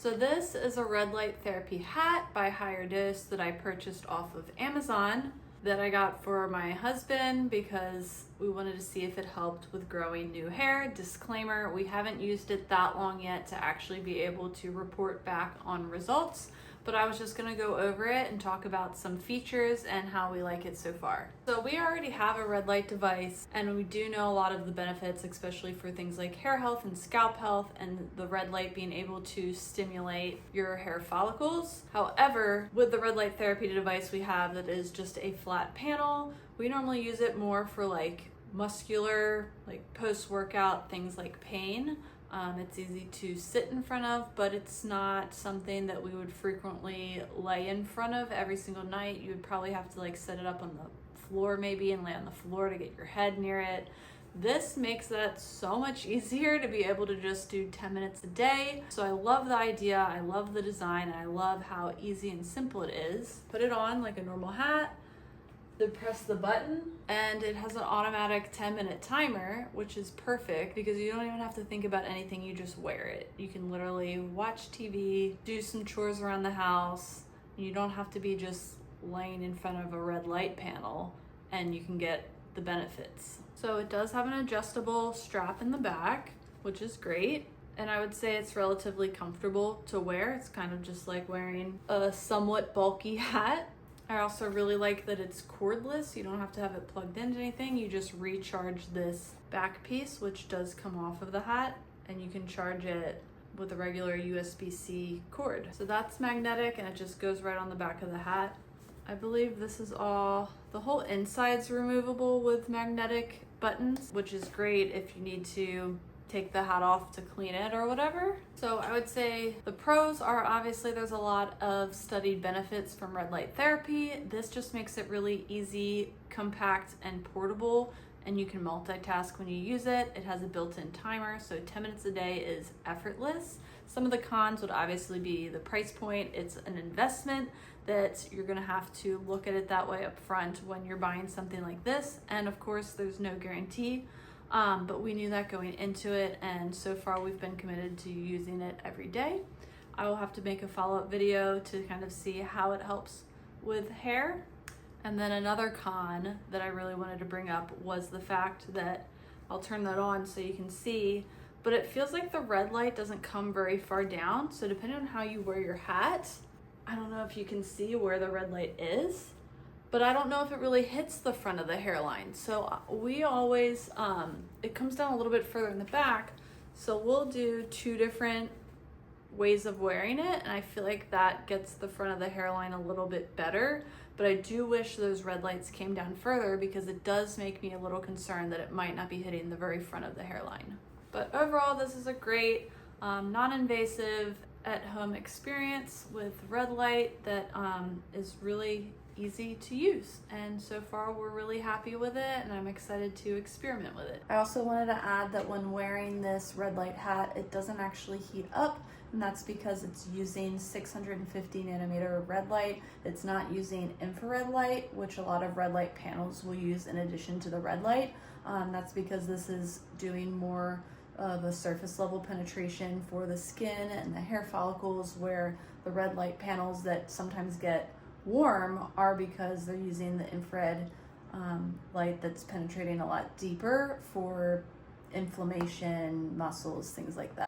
So this is a red light therapy hat by HigherDOSE that I purchased off of Amazon that I got for my husband because we wanted to see if it helped with growing new hair. Disclaimer, we haven't used it that long yet to actually be able to report back on results, but I was just gonna go over it and talk about some features and how we like it so far. So we already have a red light device and we do know a lot of the benefits, especially for things like hair health and scalp health and the red light being able to stimulate your hair follicles. However, with the red light therapy device we have that is just a flat panel, we normally use it more for like muscular, like post-workout things like pain. It's easy to sit in front of, but it's not something that we would frequently lay in front of every single night. You would probably have to like set it up on the floor maybe and lay on the floor to get your head near it. This makes that so much easier to be able to just do 10 minutes a day. So I love the idea, I love the design, and I love how easy and simple it is. Put it on like a normal hat, then press the button, and it has an automatic 10-minute timer, which is perfect because you don't even have to think about anything, you just wear it. You can literally watch TV, do some chores around the house, and you don't have to be just laying in front of a red light panel, and you can get the benefits. So it does have an adjustable strap in the back, which is great. And I would say it's relatively comfortable to wear. It's kind of just like wearing a somewhat bulky hat. I also really like that it's cordless. You don't have to have it plugged into anything. You just recharge this back piece, which does come off of the hat, and you can charge it with a regular USB-C cord. So that's magnetic and it just goes right on the back of the hat. I believe this is all, the whole inside's removable with magnetic buttons, which is great if you need to take the hat off to clean it or whatever. So I would say the pros are obviously there's a lot of studied benefits from red light therapy. This just makes it really easy, compact, and portable, and you can multitask when you use it. It has a built-in timer, so 10 minutes a day is effortless. Some of the cons would obviously be the price point. It's an investment that you're gonna have to look at it that way up front when you're buying something like this. And of course, there's no guarantee. But we knew that going into it, and so far we've been committed to using it every day. I will have to make a follow-up video to kind of see how it helps with hair. And then another con that I really wanted to bring up was the fact that, I'll turn that on so you can see, but it feels like the red light doesn't come very far down. So depending on how you wear your hat, I don't know if you can see where the red light is, but I don't know if it really hits the front of the hairline. So we always, it comes down a little bit further in the back. So we'll do 2 different ways of wearing it. And I feel like that gets the front of the hairline a little bit better. But I do wish those red lights came down further because it does make me a little concerned that it might not be hitting the very front of the hairline. But overall, this is a great, non-invasive at-home experience with red light that is really easy to use, and so far we're really happy with it and I'm excited to experiment with it. I also wanted to add that when wearing this red light hat, it doesn't actually heat up, and that's because it's using 650 nanometer red light. It's not using infrared light, which a lot of red light panels will use in addition to the red light. That's because this is doing more of a surface level penetration for the skin and the hair follicles, where the red light panels that sometimes get warm are because they're using the infrared light that's penetrating a lot deeper for inflammation, muscles, things like that.